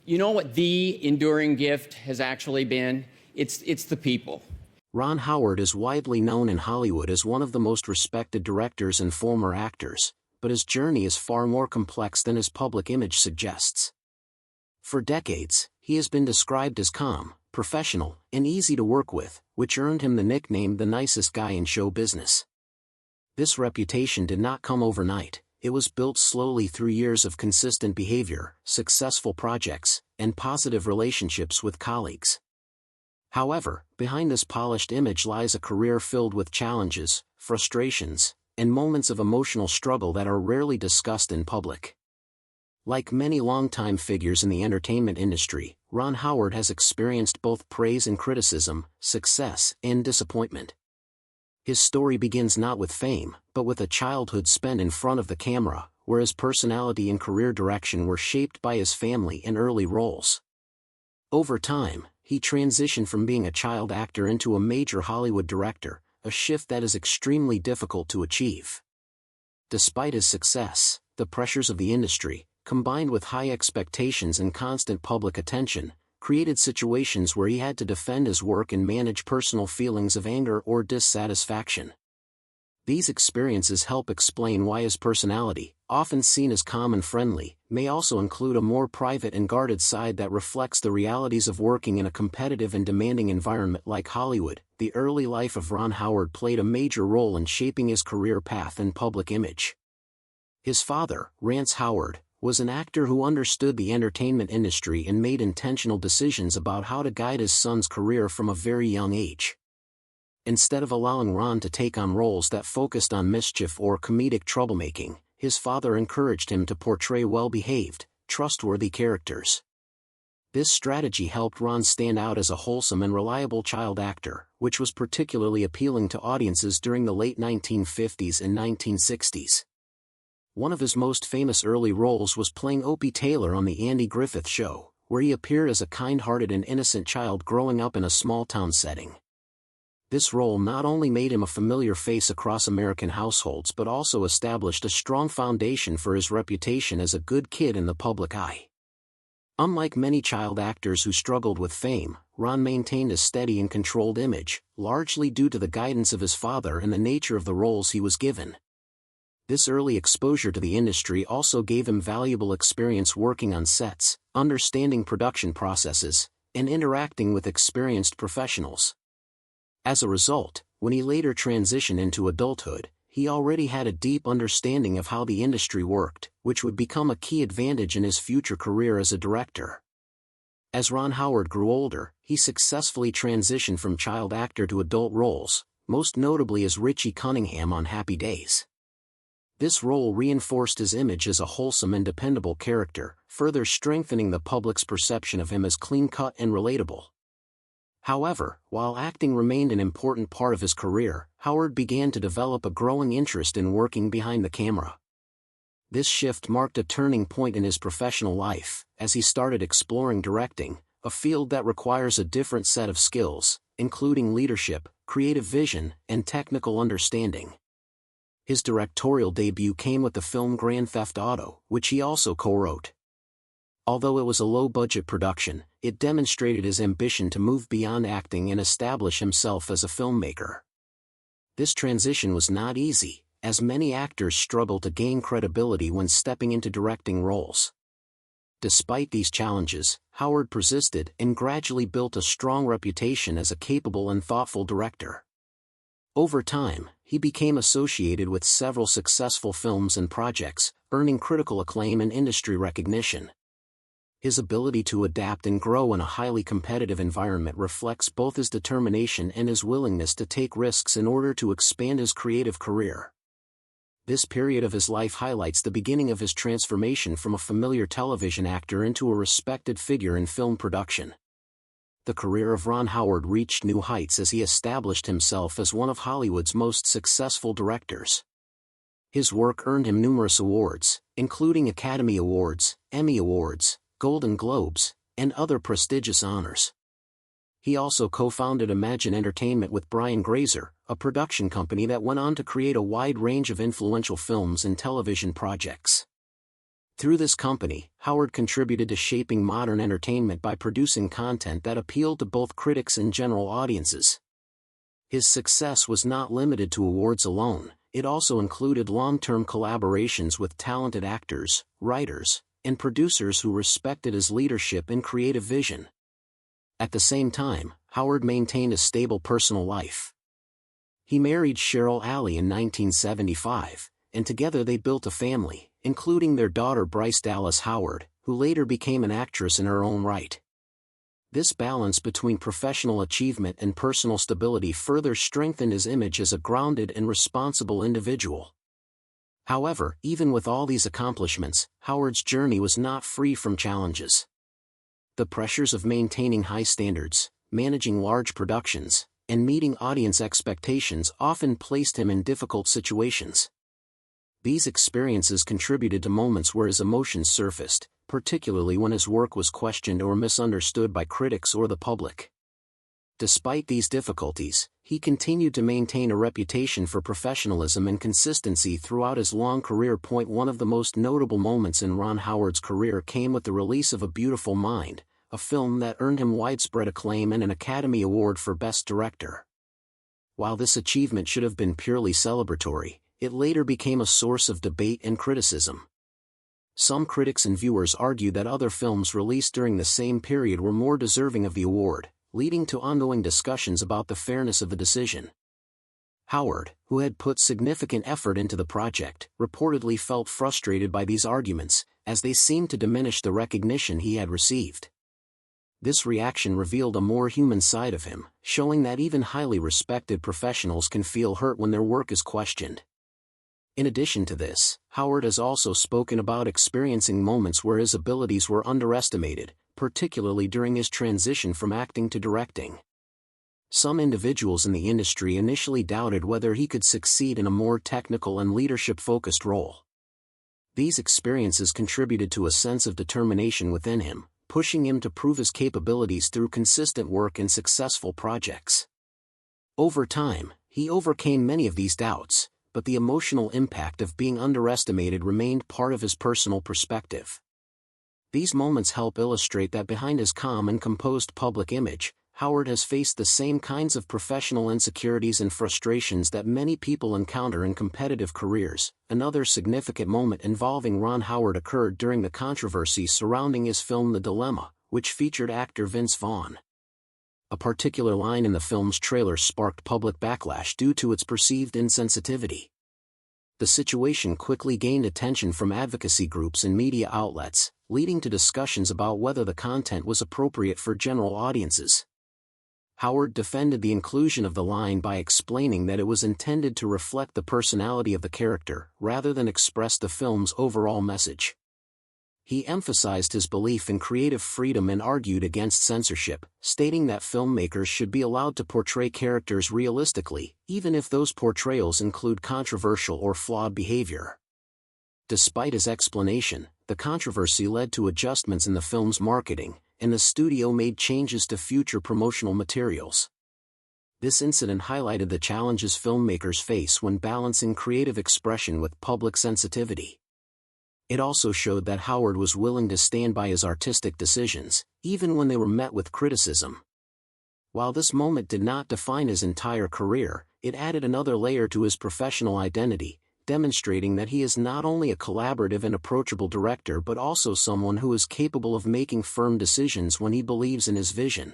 You know what the enduring gift has actually been? It's the people. Ron Howard is widely known in Hollywood as one of the most respected directors and former actors, but his journey is far more complex than his public image suggests. For decades, he has been described as calm, professional, and easy to work with, which earned him the nickname the nicest guy in show business. This reputation did not come overnight. It was built slowly through years of consistent behavior, successful projects, and positive relationships with colleagues. However, behind this polished image lies a career filled with challenges, frustrations, and moments of emotional struggle that are rarely discussed in public. Like many longtime figures in the entertainment industry, Ron Howard has experienced both praise and criticism, success and disappointment. His story begins not with fame, but with a childhood spent in front of the camera, where his personality and career direction were shaped by his family and early roles. Over time, he transitioned from being a child actor into a major Hollywood director, a shift that is extremely difficult to achieve. Despite his success, the pressures of the industry, combined with high expectations and constant public attention, created situations where he had to defend his work and manage personal feelings of anger or dissatisfaction. These experiences help explain why his personality, often seen as calm and friendly, may also include a more private and guarded side that reflects the realities of working in a competitive and demanding environment like Hollywood. The early life of Ron Howard played a major role in shaping his career path and public image. His father, Rance Howard, was an actor who understood the entertainment industry and made intentional decisions about how to guide his son's career from a very young age. Instead of allowing Ron to take on roles that focused on mischief or comedic troublemaking, his father encouraged him to portray well-behaved, trustworthy characters. This strategy helped Ron stand out as a wholesome and reliable child actor, which was particularly appealing to audiences during the late 1950s and 1960s. One of his most famous early roles was playing Opie Taylor on The Andy Griffith Show, where he appeared as a kind-hearted and innocent child growing up in a small-town setting. This role not only made him a familiar face across American households but also established a strong foundation for his reputation as a good kid in the public eye. Unlike many child actors who struggled with fame, Ron maintained a steady and controlled image, largely due to the guidance of his father and the nature of the roles he was given. This early exposure to the industry also gave him valuable experience working on sets, understanding production processes, and interacting with experienced professionals. As a result, when he later transitioned into adulthood, he already had a deep understanding of how the industry worked, which would become a key advantage in his future career as a director. As Ron Howard grew older, he successfully transitioned from child actor to adult roles, most notably as Richie Cunningham on Happy Days. This role reinforced his image as a wholesome and dependable character, further strengthening the public's perception of him as clean-cut and relatable. However, while acting remained an important part of his career, Howard began to develop a growing interest in working behind the camera. This shift marked a turning point in his professional life, as he started exploring directing, a field that requires a different set of skills, including leadership, creative vision, and technical understanding. His directorial debut came with the film Grand Theft Auto, which he also co-wrote. Although it was a low-budget production, it demonstrated his ambition to move beyond acting and establish himself as a filmmaker. This transition was not easy, as many actors struggle to gain credibility when stepping into directing roles. Despite these challenges, Howard persisted and gradually built a strong reputation as a capable and thoughtful director. Over time, he became associated with several successful films and projects, earning critical acclaim and industry recognition. His ability to adapt and grow in a highly competitive environment reflects both his determination and his willingness to take risks in order to expand his creative career. This period of his life highlights the beginning of his transformation from a familiar television actor into a respected figure in film production. The career of Ron Howard reached new heights as he established himself as one of Hollywood's most successful directors. His work earned him numerous awards, including Academy Awards, Emmy Awards, Golden Globes, and other prestigious honors. He also co-founded Imagine Entertainment with Brian Grazer, a production company that went on to create a wide range of influential films and television projects. Through this company, Howard contributed to shaping modern entertainment by producing content that appealed to both critics and general audiences. His success was not limited to awards alone, it also included long-term collaborations with talented actors, writers, and producers who respected his leadership and creative vision. At the same time, Howard maintained a stable personal life. He married Cheryl Alley in 1975, and together they built a family, including their daughter Bryce Dallas Howard, who later became an actress in her own right. This balance between professional achievement and personal stability further strengthened his image as a grounded and responsible individual. However, even with all these accomplishments, Howard's journey was not free from challenges. The pressures of maintaining high standards, managing large productions, and meeting audience expectations often placed him in difficult situations. These experiences contributed to moments where his emotions surfaced, particularly when his work was questioned or misunderstood by critics or the public. Despite these difficulties, he continued to maintain a reputation for professionalism and consistency throughout his long career. One of the most notable moments in Ron Howard's career came with the release of A Beautiful Mind, a film that earned him widespread acclaim and an Academy Award for Best Director. While this achievement should have been purely celebratory, it later became a source of debate and criticism. Some critics and viewers argued that other films released during the same period were more deserving of the award, leading to ongoing discussions about the fairness of the decision. Howard, who had put significant effort into the project, reportedly felt frustrated by these arguments, as they seemed to diminish the recognition he had received. This reaction revealed a more human side of him, showing that even highly respected professionals can feel hurt when their work is questioned. In addition to this, Howard has also spoken about experiencing moments where his abilities were underestimated, particularly during his transition from acting to directing. Some individuals in the industry initially doubted whether he could succeed in a more technical and leadership-focused role. These experiences contributed to a sense of determination within him, pushing him to prove his capabilities through consistent work and successful projects. Over time, he overcame many of these doubts, but the emotional impact of being underestimated remained part of his personal perspective. These moments help illustrate that behind his calm and composed public image, Howard has faced the same kinds of professional insecurities and frustrations that many people encounter in competitive careers. Another significant moment involving Ron Howard occurred during the controversy surrounding his film The Dilemma, which featured actor Vince Vaughn. A particular line in the film's trailer sparked public backlash due to its perceived insensitivity. The situation quickly gained attention from advocacy groups and media outlets, leading to discussions about whether the content was appropriate for general audiences. Howard defended the inclusion of the line by explaining that it was intended to reflect the personality of the character, rather than express the film's overall message. He emphasized his belief in creative freedom and argued against censorship, stating that filmmakers should be allowed to portray characters realistically, even if those portrayals include controversial or flawed behavior. Despite his explanation, the controversy led to adjustments in the film's marketing, and the studio made changes to future promotional materials. This incident highlighted the challenges filmmakers face when balancing creative expression with public sensitivity. It also showed that Howard was willing to stand by his artistic decisions, even when they were met with criticism. While this moment did not define his entire career, it added another layer to his professional identity, demonstrating that he is not only a collaborative and approachable director but also someone who is capable of making firm decisions when he believes in his vision.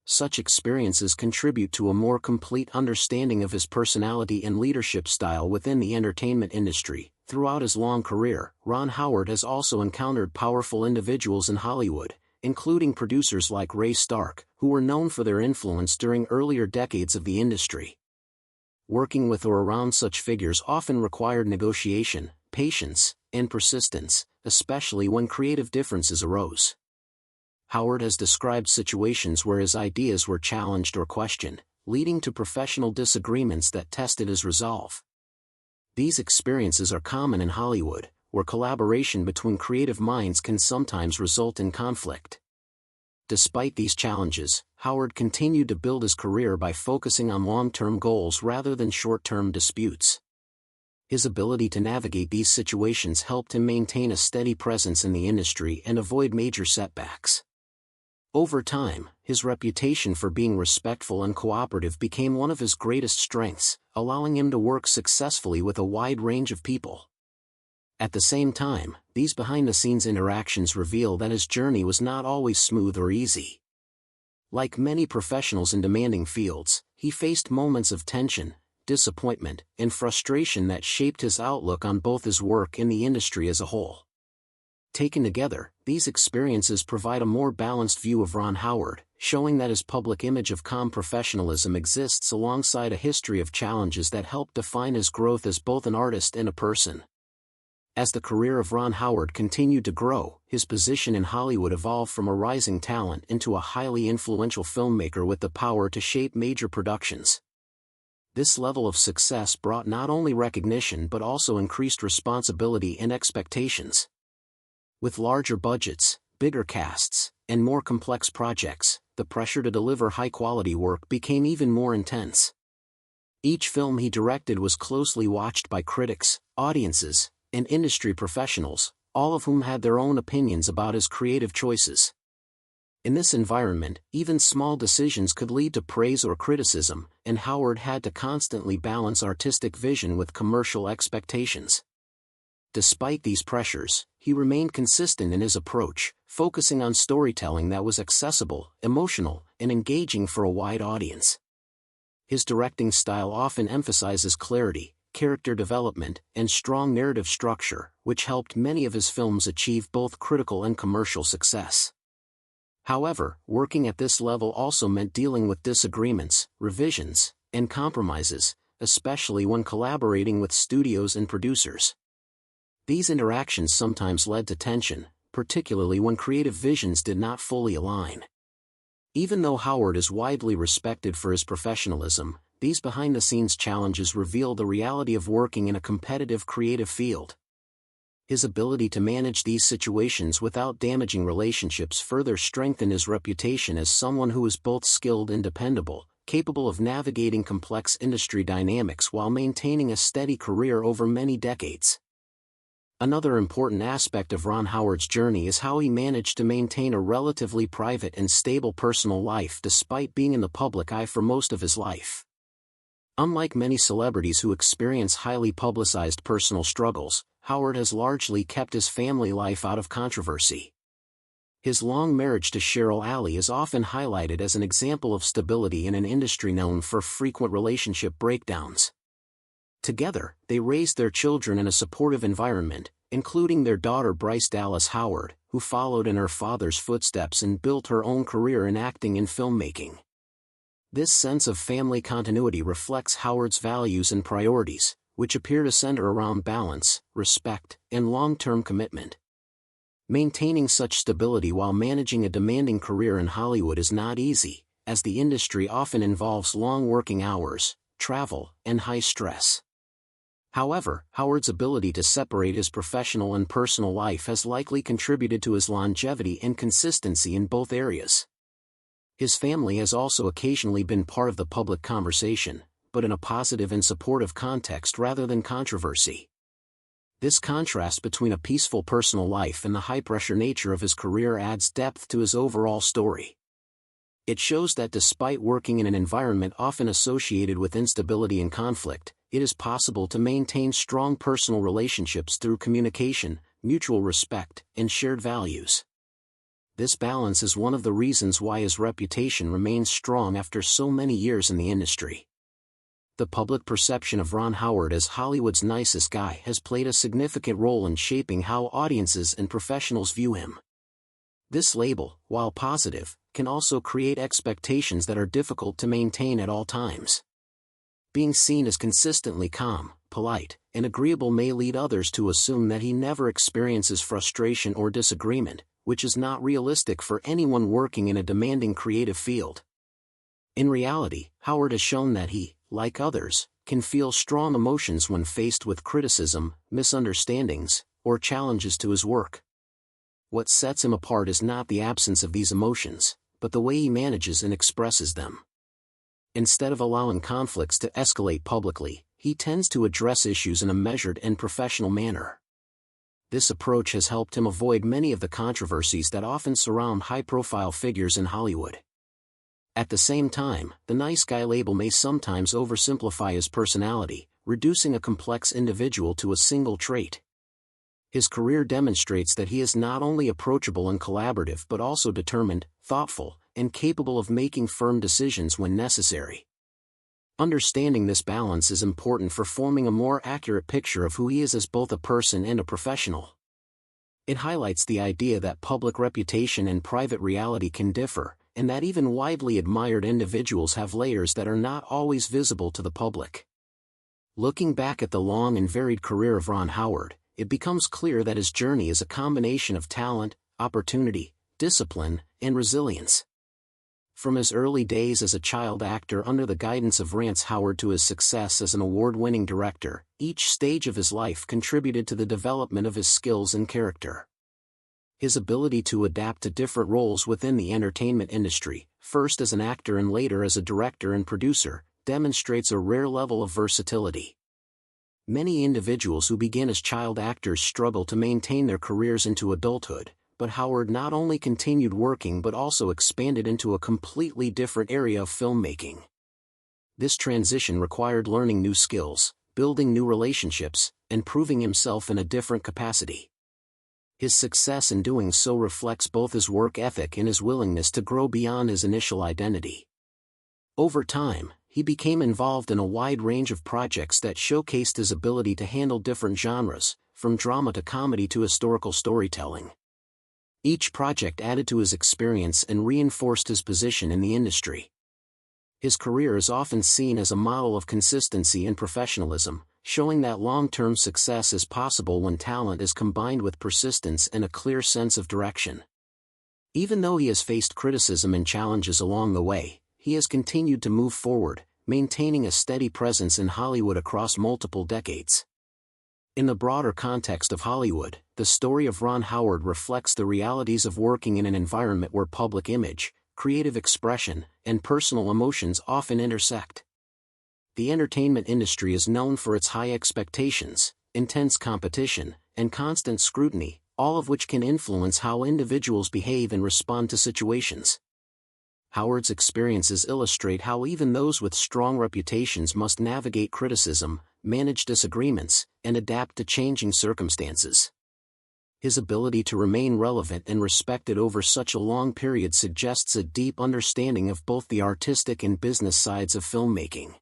Such experiences contribute to a more complete understanding of his personality and leadership style within the entertainment industry. Throughout his long career, Ron Howard has also encountered powerful individuals in Hollywood, including producers like Ray Stark, who were known for their influence during earlier decades of the industry. Working with or around such figures often required negotiation, patience, and persistence, especially when creative differences arose. Howard has described situations where his ideas were challenged or questioned, leading to professional disagreements that tested his resolve. These experiences are common in Hollywood, where collaboration between creative minds can sometimes result in conflict. Despite these challenges, Howard continued to build his career by focusing on long-term goals rather than short-term disputes. His ability to navigate these situations helped him maintain a steady presence in the industry and avoid major setbacks. Over time, his reputation for being respectful and cooperative became one of his greatest strengths, allowing him to work successfully with a wide range of people. At the same time, these behind-the-scenes interactions reveal that his journey was not always smooth or easy. Like many professionals in demanding fields, he faced moments of tension, disappointment, and frustration that shaped his outlook on both his work and the industry as a whole. Taken together, these experiences provide a more balanced view of Ron Howard, showing that his public image of calm professionalism exists alongside a history of challenges that helped define his growth as both an artist and a person. As the career of Ron Howard continued to grow, his position in Hollywood evolved from a rising talent into a highly influential filmmaker with the power to shape major productions. This level of success brought not only recognition but also increased responsibility and expectations. With larger budgets, bigger casts, and more complex projects, the pressure to deliver high-quality work became even more intense. Each film he directed was closely watched by critics, audiences, and industry professionals, all of whom had their own opinions about his creative choices. In this environment, even small decisions could lead to praise or criticism, and Howard had to constantly balance artistic vision with commercial expectations. Despite these pressures, he remained consistent in his approach, focusing on storytelling that was accessible, emotional, and engaging for a wide audience. His directing style often emphasizes clarity, character development, and strong narrative structure, which helped many of his films achieve both critical and commercial success. However, working at this level also meant dealing with disagreements, revisions, and compromises, especially when collaborating with studios and producers. These interactions sometimes led to tension, particularly when creative visions did not fully align. Even though Howard is widely respected for his professionalism, these behind-the-scenes challenges reveal the reality of working in a competitive creative field. His ability to manage these situations without damaging relationships further strengthened his reputation as someone who is both skilled and dependable, capable of navigating complex industry dynamics while maintaining a steady career over many decades. Another important aspect of Ron Howard's journey is how he managed to maintain a relatively private and stable personal life despite being in the public eye for most of his life. Unlike many celebrities who experience highly publicized personal struggles, Howard has largely kept his family life out of controversy. His long marriage to Cheryl Alley is often highlighted as an example of stability in an industry known for frequent relationship breakdowns. Together, they raised their children in a supportive environment, including their daughter Bryce Dallas Howard, who followed in her father's footsteps and built her own career in acting and filmmaking. This sense of family continuity reflects Howard's values and priorities, which appear to center around balance, respect, and long-term commitment. Maintaining such stability while managing a demanding career in Hollywood is not easy, as the industry often involves long working hours, travel, and high stress. However, Howard's ability to separate his professional and personal life has likely contributed to his longevity and consistency in both areas. His family has also occasionally been part of the public conversation, but in a positive and supportive context rather than controversy. This contrast between a peaceful personal life and the high-pressure nature of his career adds depth to his overall story. It shows that despite working in an environment often associated with instability and conflict, it is possible to maintain strong personal relationships through communication, mutual respect, and shared values. This balance is one of the reasons why his reputation remains strong after so many years in the industry. The public perception of Ron Howard as Hollywood's nicest guy has played a significant role in shaping how audiences and professionals view him. This label, while positive, can also create expectations that are difficult to maintain at all times. Being seen as consistently calm, polite, and agreeable may lead others to assume that he never experiences frustration or disagreement, which is not realistic for anyone working in a demanding creative field. In reality, Howard has shown that he, like others, can feel strong emotions when faced with criticism, misunderstandings, or challenges to his work. What sets him apart is not the absence of these emotions, but the way he manages and expresses them. Instead of allowing conflicts to escalate publicly, he tends to address issues in a measured and professional manner. This approach has helped him avoid many of the controversies that often surround high-profile figures in Hollywood. At the same time, the nice guy label may sometimes oversimplify his personality, reducing a complex individual to a single trait. His career demonstrates that he is not only approachable and collaborative but also determined, thoughtful, and capable of making firm decisions when necessary. Understanding this balance is important for forming a more accurate picture of who he is as both a person and a professional. It highlights the idea that public reputation and private reality can differ, and that even widely admired individuals have layers that are not always visible to the public. Looking back at the long and varied career of Ron Howard, it becomes clear that his journey is a combination of talent, opportunity, discipline, and resilience. From his early days as a child actor under the guidance of Rance Howard to his success as an award-winning director, each stage of his life contributed to the development of his skills and character. His ability to adapt to different roles within the entertainment industry, first as an actor and later as a director and producer, demonstrates a rare level of versatility. Many individuals who begin as child actors struggle to maintain their careers into adulthood, but Howard not only continued working but also expanded into a completely different area of filmmaking. This transition required learning new skills, building new relationships, and proving himself in a different capacity. His success in doing so reflects both his work ethic and his willingness to grow beyond his initial identity. Over time, he became involved in a wide range of projects that showcased his ability to handle different genres, from drama to comedy to historical storytelling. Each project added to his experience and reinforced his position in the industry. His career is often seen as a model of consistency and professionalism, showing that long-term success is possible when talent is combined with persistence and a clear sense of direction. Even though he has faced criticism and challenges along the way, he has continued to move forward, maintaining a steady presence in Hollywood across multiple decades. In the broader context of Hollywood, the story of Ron Howard reflects the realities of working in an environment where public image, creative expression, and personal emotions often intersect. The entertainment industry is known for its high expectations, intense competition, and constant scrutiny, all of which can influence how individuals behave and respond to situations. Howard's experiences illustrate how even those with strong reputations must navigate criticism, manage disagreements, and adapt to changing circumstances. His ability to remain relevant and respected over such a long period suggests a deep understanding of both the artistic and business sides of filmmaking.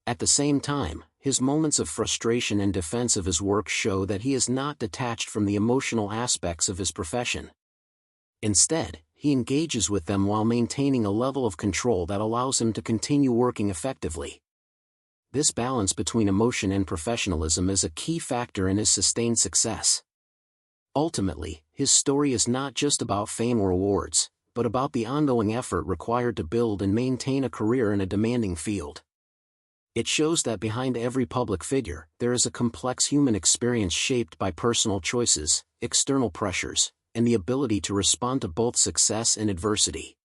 At the same time, his moments of frustration and defense of his work show that he is not detached from the emotional aspects of his profession. Instead, he engages with them while maintaining a level of control that allows him to continue working effectively. This balance between emotion and professionalism is a key factor in his sustained success. Ultimately, his story is not just about fame or awards, but about the ongoing effort required to build and maintain a career in a demanding field. It shows that behind every public figure, there is a complex human experience shaped by personal choices, external pressures, and the ability to respond to both success and adversity.